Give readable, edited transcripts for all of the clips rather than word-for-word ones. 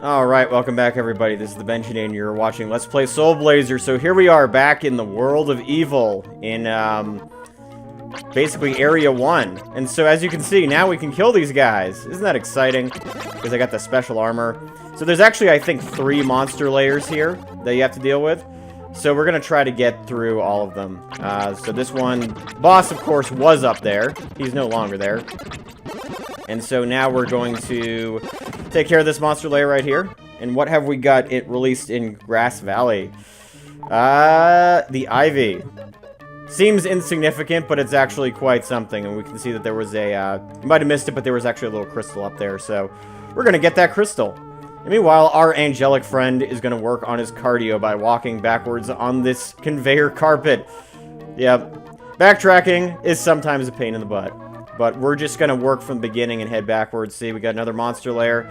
Alright, welcome back everybody. This is the Benjamin and you're watching Let's Play Soul Blazer. So here we are back in the world of evil in basically Area 1. And so as you can see, now we can kill these guys. Isn't that exciting? Because I got the special armor. So there's actually, I think, 3 monster layers here that you have to deal with. So we're going to try to get through all of them. So this one, boss of course was up there. He's no longer there. And so now we're going to take care of this monster layer right here. And what have we got it released in Grass Valley? The Ivy. Seems insignificant, but it's actually quite something. And we can see that there was a, you might have missed it, but there was actually a little crystal up there. So we're going to get that crystal. And meanwhile, our angelic friend is going to work on his cardio by walking backwards on this conveyor carpet. Yep. Backtracking is sometimes a pain in the butt. But we're just going to work from the beginning and head backwards. See, we got another monster lair.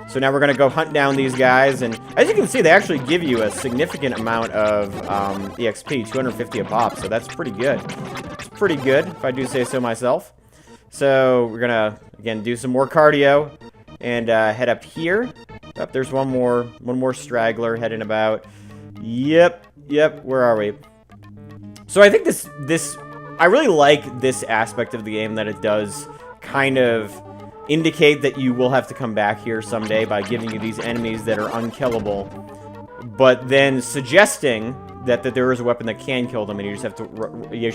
So now we're going to go hunt down these guys. And as you can see, they actually give you a significant amount of EXP, 250 a pop. So that's pretty good. It's pretty good, if I do say so myself. So we're going to, again, do some more cardio. And head up here. Oh, there's one more straggler heading about. Yep, where are we? So I think this I really like this aspect of the game, that it does kind of indicate that you will have to come back here someday by giving you these enemies that are unkillable, but then suggesting that there is a weapon that can kill them, and you just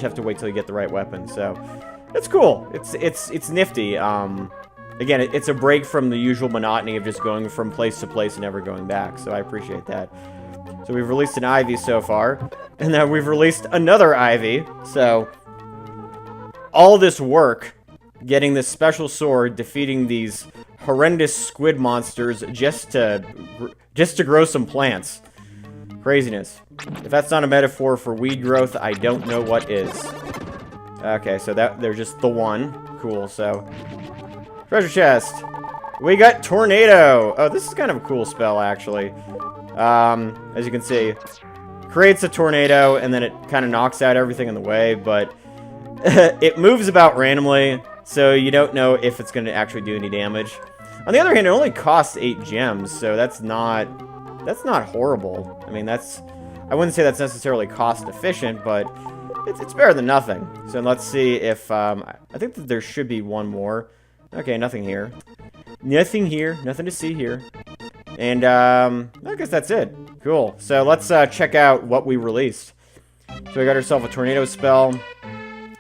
have to wait till you get the right weapon. So it's cool. It's nifty. Again, it's a break from the usual monotony of just going from place to place and never going back. So I appreciate that. So we've released an Ivy so far, and now we've released another Ivy. So all this work, getting this special sword, defeating these horrendous squid monsters just to grow some plants. Craziness. If that's not a metaphor for weed growth, I don't know what is. Okay, so they're just the one. Cool, so treasure chest. We got Tornado. Oh, this is kind of a cool spell, actually. As you can see, creates a tornado, and then it kind of knocks out everything in the way, but it moves about randomly, so you don't know if it's going to actually do any damage. On the other hand, it only costs 8 gems, so that's not horrible. I mean, I wouldn't say that's necessarily cost efficient, but it's better than nothing. So let's see if, I think that there should be one more. Okay, nothing here. Nothing here. Nothing to see here. And, I guess that's it. Cool. So let's check out what we released. So we got ourselves a tornado spell.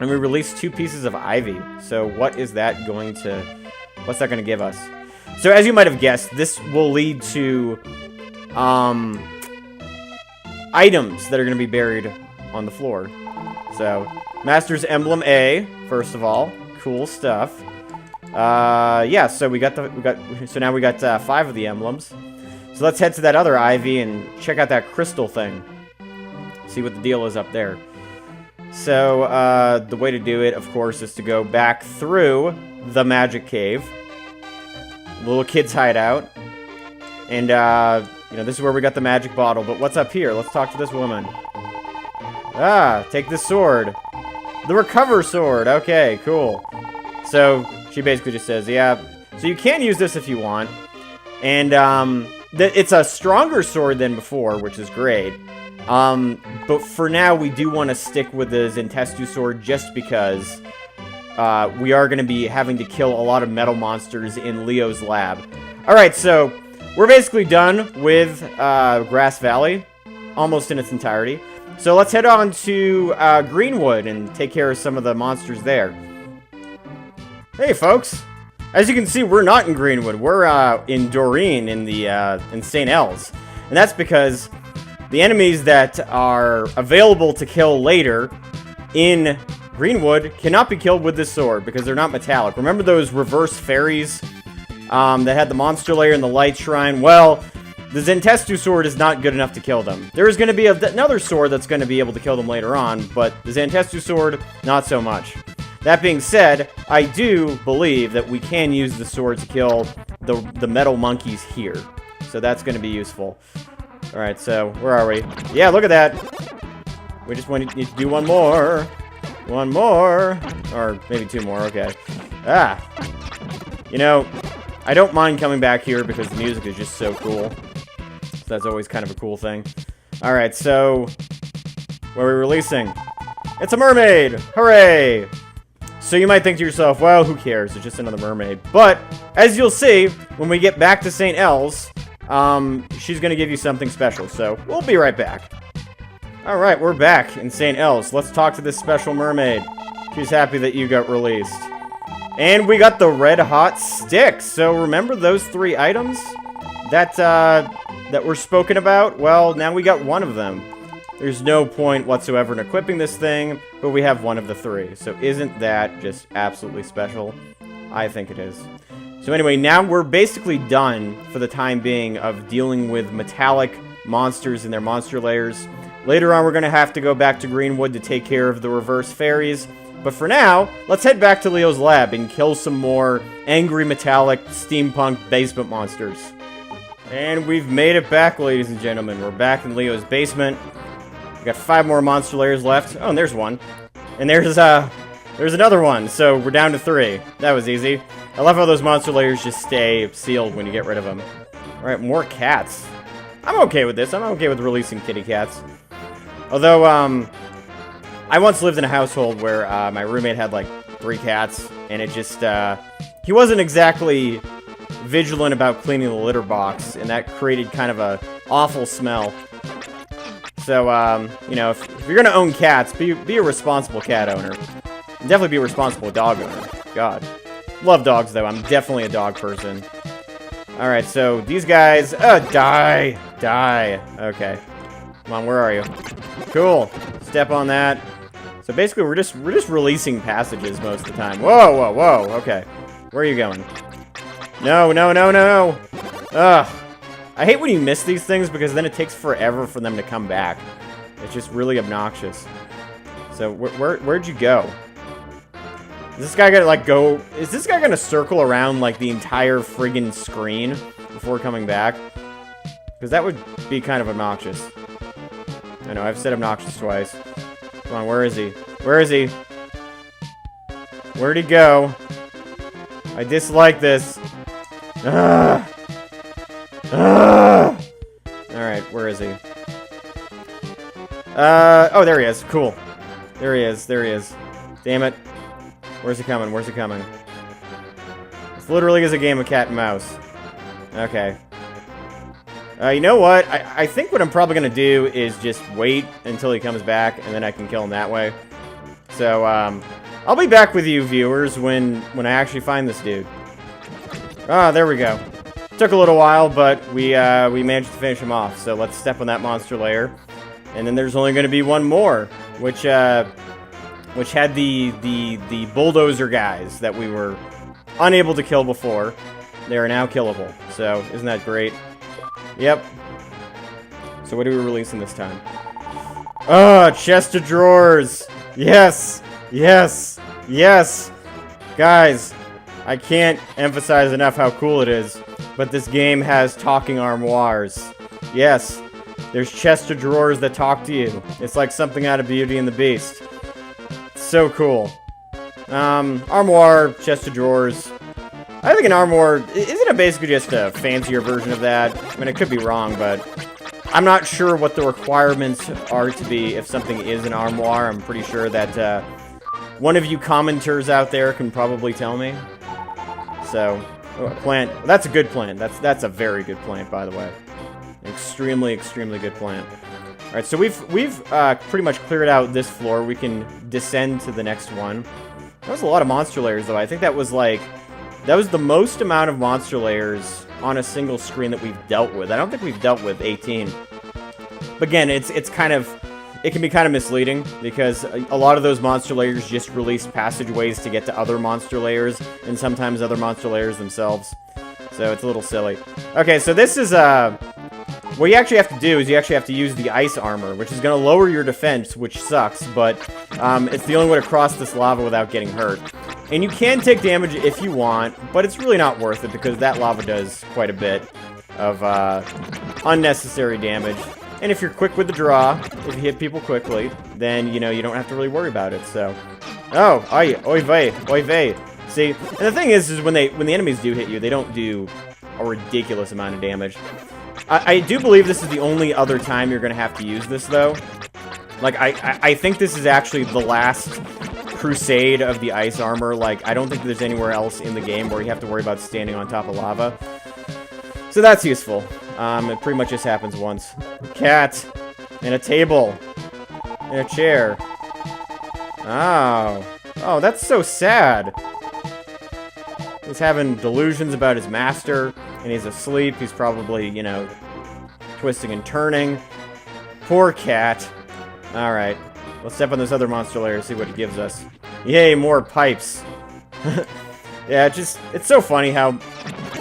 And we released 2 pieces of Ivy. So what's that going to give us? So as you might have guessed, this will lead to items that are going to be buried on the floor. So Master's Emblem A, first of all. Cool stuff. Yeah, so so now we got 5 of the emblems. So let's head to that other Ivy and check out that crystal thing. See what the deal is up there. So, the way to do it, of course, is to go back through the magic cave. Little kid's hideout. And, you know, this is where we got the magic bottle. But what's up here? Let's talk to this woman. Ah, take this sword. The recover sword. Okay, cool. So, she basically just says, yeah, so you can use this if you want. And, it's a stronger sword than before, which is great. But for now, we do want to stick with the Zentestu sword just because we are going to be having to kill a lot of metal monsters in Leo's lab. Alright, so we're basically done with Grass Valley, almost in its entirety. So let's head on to Greenwood and take care of some of the monsters there. Hey, folks! As you can see, we're not in Greenwood. We're in Doreen in St. El's. And that's because the enemies that are available to kill later in Greenwood cannot be killed with this sword because they're not metallic. Remember those reverse fairies that had the monster layer and the light shrine? Well, the Zentestu sword is not good enough to kill them. There is going to be another sword that's going to be able to kill them later on, but the Zentestu sword, not so much. That being said, I do believe that we can use the sword to kill the metal monkeys here. So that's going to be useful. Alright, so, where are we? Yeah, look at that! We just need to do one more. One more! Or maybe 2 more, okay. Ah! You know, I don't mind coming back here because the music is just so cool. So that's always kind of a cool thing. Alright, so... what are we releasing? It's a mermaid! Hooray! So you might think to yourself, well, who cares? It's just another mermaid. But, as you'll see, when we get back to St. Elle's, she's gonna give you something special. So, we'll be right back. Alright, we're back in St. Elle's. Let's talk to this special mermaid. She's happy that you got released. And we got the red hot sticks. So remember those 3 items that were spoken about? Well, now we got one of them. There's no point whatsoever in equipping this thing, but we have one of the 3. So isn't that just absolutely special? I think it is. So anyway, now we're basically done for the time being of dealing with metallic monsters in their monster lairs. Later on, we're going to have to go back to Greenwood to take care of the reverse fairies. But for now, let's head back to Leo's lab and kill some more angry metallic steampunk basement monsters. And we've made it back, ladies and gentlemen. We're back in Leo's basement. We got 5 more monster layers left. Oh, and there's one. And there's another one. So we're down to 3. That was easy. I love how those monster layers just stay sealed when you get rid of them. Alright, more cats. I'm okay with this. I'm okay with releasing kitty cats. Although, I once lived in a household where my roommate had like 3 cats, and it just, he wasn't exactly vigilant about cleaning the litter box, and that created kind of a awful smell. So, you know, if you're gonna own cats, be a responsible cat owner. And definitely be a responsible dog owner. God. Love dogs, though. I'm definitely a dog person. Alright, so these guys... die! Die! Okay. Come on, where are you? Cool. Step on that. So basically, we're just releasing passages most of the time. Whoa, whoa, whoa. Okay. Where are you going? No, no, no, no. Ugh. I hate when you miss these things because then it takes forever for them to come back. It's just really obnoxious. So, where'd you go? Is this guy gonna, like, go... Is this guy gonna circle around, like, the entire friggin' screen before coming back? Because that would be kind of obnoxious. I know, I've said obnoxious twice. Come on, where is he? Where is he? Where'd he go? I dislike this. Ugh. Ugh. Alright, where is he? Oh, there he is. Cool. There he is. There he is. Damn it. Where's he coming? Where's he coming? This literally is a game of cat and mouse. Okay. You know what? I think what I'm probably going to do is just wait until he comes back, and then I can kill him that way. So, I'll be back with you, viewers, when I actually find this dude. Ah, there we go. Took a little while, but we managed to finish him off. So let's step on that monster layer. And then there's only going to be one more, which had the bulldozer guys that we were unable to kill before. They are now killable. So, isn't that great? Yep. So what are we releasing this time? Oh, chest of drawers! Yes! Yes! Yes! Guys, I can't emphasize enough how cool it is, but this game has talking armoires. Yes, there's chest of drawers that talk to you. It's like something out of Beauty and the Beast. It's so cool. Armoire, chest of drawers. I think an armoire, isn't it basically just a fancier version of that? I mean, it could be wrong, but I'm not sure what the requirements are to be if something is an armoire. I'm pretty sure that one of you commenters out there can probably tell me. So, oh, a plant. Well, that's a good plant. That's a very good plant, by the way. Extremely, extremely good plant. All right, so we've pretty much cleared out this floor. We can descend to the next one. That was a lot of monster layers, though. I think that was like... That was the most amount of monster layers on a single screen that we've dealt with. I don't think we've dealt with 18. But again, it's kind of... It can be kind of misleading, because a lot of those monster layers just release passageways to get to other monster layers, and sometimes other monster layers themselves. So it's a little silly. Okay, so this is... What you actually have to do is you actually have to use the ice armor, which is going to lower your defense, which sucks, but it's the only way to cross this lava without getting hurt. And you can take damage if you want, but it's really not worth it because that lava does quite a bit of unnecessary damage. And if you're quick with the draw, if you hit people quickly, then, you know, you don't have to really worry about it, so... Oh, oy vey, See, and the thing is when the enemies do hit you, they don't do a ridiculous amount of damage. I do believe this is the only other time you're going to have to use this, though. Like, I think this is actually the last crusade of the ice armor. Like, I don't think there's anywhere else in the game where you have to worry about standing on top of lava. So that's useful. It pretty much just happens once. Cat. And a table. And a chair. Oh. Oh, that's so sad. He's having delusions about his master, and he's asleep. He's probably, you know, twisting and turning. Poor cat. Alright. Let's step on this other monster layer and see what it gives us. Yay, more pipes. Yeah, it's so funny how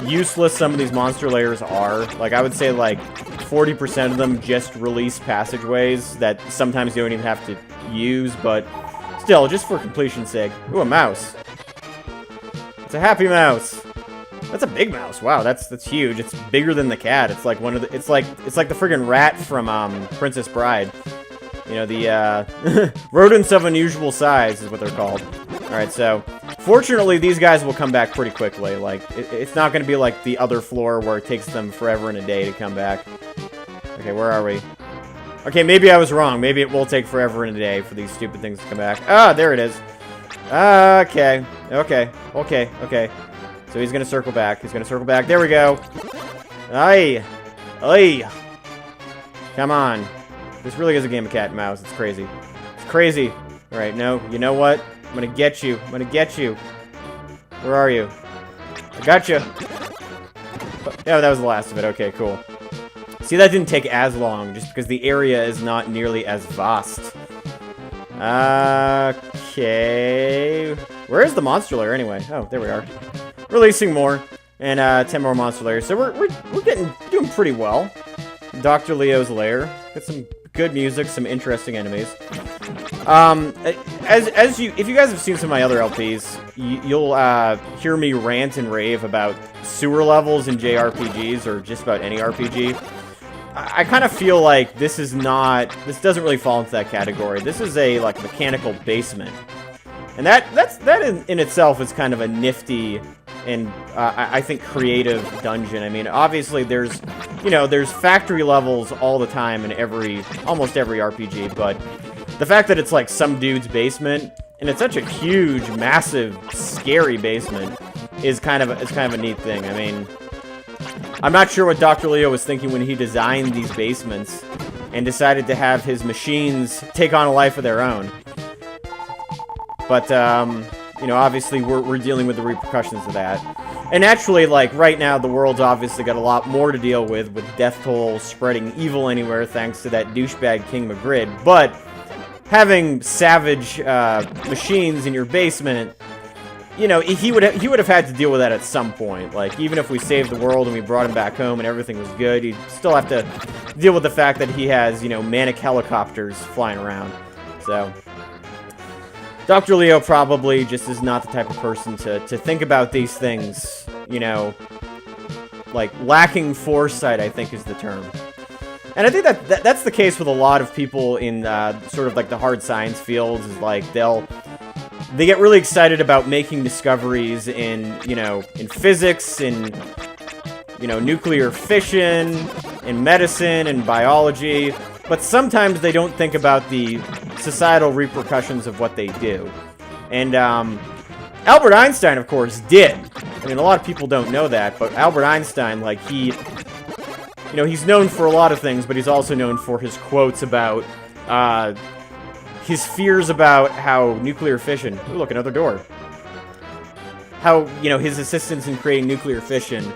useless some of these monster layers are. Like, I would say, like, 40% of them just release passageways that sometimes you don't even have to use, but still, just for completion's sake. Ooh, a mouse. It's a happy mouse. That's a big mouse. Wow, that's huge. It's bigger than the cat. It's like one of the it's like the friggin' rat from Princess Bride. You know, the rodents of unusual size is what they're called. Alright, so fortunately these guys will come back pretty quickly. Like it's not gonna be like the other floor where it takes them forever and a day to come back. Okay, where are we? Okay, maybe I was wrong. Maybe it will take forever and a day for these stupid things to come back. Ah, there it is. Okay. Okay. So he's gonna circle back. He's gonna circle back. There we go. Aye. Aye. Come on. This really is a game of cat and mouse. It's crazy. It's crazy. Alright, no. You know what? I'm gonna get you. I'm gonna get you. Where are you? I got you. Yeah, that was the last of it. Okay, cool. See, that didn't take as long, just because the area is not nearly as vast. Okay. Where is the monster lair, anyway? Oh, there we are. Releasing more. And, 10 more monster layers. So we're doing pretty well. Dr. Leo's lair. Got some good music, some interesting enemies. If you guys have seen some of my other LPs, you'll, hear me rant and rave about sewer levels in JRPGs, or just about any RPG. I kind of feel like this doesn't really fall into that category. This is a, like, mechanical basement. And that in itself is kind of a nifty and, I think, creative dungeon. I mean, obviously there's factory levels all the time in almost every RPG, but the fact that it's, like, some dude's basement, and it's such a huge, massive, scary basement, is kind of a neat thing. I mean, I'm not sure what Dr. Leo was thinking when he designed these basements and decided to have his machines take on a life of their own. But, you know, obviously we're dealing with the repercussions of that. And naturally, like, right now, the world's obviously got a lot more to deal with death toll spreading evil anywhere thanks to that douchebag King Magritte. But having savage machines in your basement, you know, he would have had to deal with that at some point. Like, even if we saved the world and we brought him back home and everything was good, he'd still have to deal with the fact that he has, you know, manic helicopters flying around. So Dr. Leo probably just is not the type of person to think about these things, you know, like, lacking foresight, I think is the term. And I think that's the case with a lot of people in sort of like the hard science fields, is like they get really excited about making discoveries in, you know, in physics, in, you know, nuclear fission, in medicine, and biology, but sometimes they don't think about the societal repercussions of what they do. And Albert Einstein, of course, did. I mean, a lot of people don't know that, but Albert Einstein, like, you know, he's known for a lot of things, but he's also known for his quotes about his fears about how nuclear fission... Ooh, look, another door. How, you know, his assistance in creating nuclear fission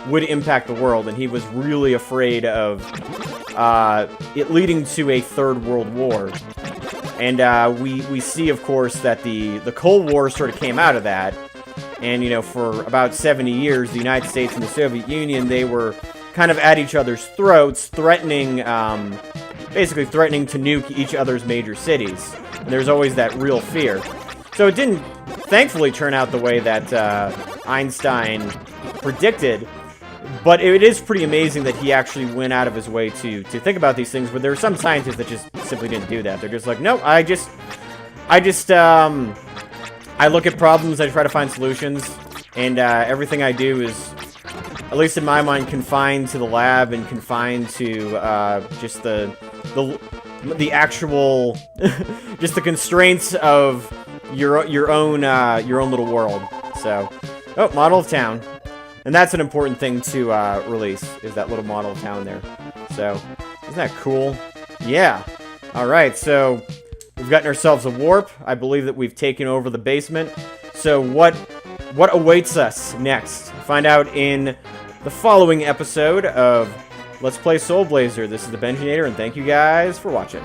would impact the world, and he was really afraid of it leading to a third world war. And we see, of course, that the Cold War sort of came out of that. And, you know, for about 70 years, the United States and the Soviet Union, they were kind of at each other's throats, basically threatening to nuke each other's major cities. And there's always that real fear. So it didn't, thankfully, turn out the way that Einstein predicted. But it is pretty amazing that he actually went out of his way to think about these things. But there are some scientists that just simply didn't do that. They're just like, no, I just I look at problems, I try to find solutions, and everything I do is, at least in my mind, confined to the lab and confined to just the actual, just the constraints of your own little world. So, oh, model of town, and that's an important thing to release, is that little model of town there. So, isn't that cool? Yeah. All right, so we've gotten ourselves a warp. I believe that we've taken over the basement. So what awaits us next? Find out in the following episode of Let's Play Soul Blazer. This is the Benjinator, and thank you guys for watching.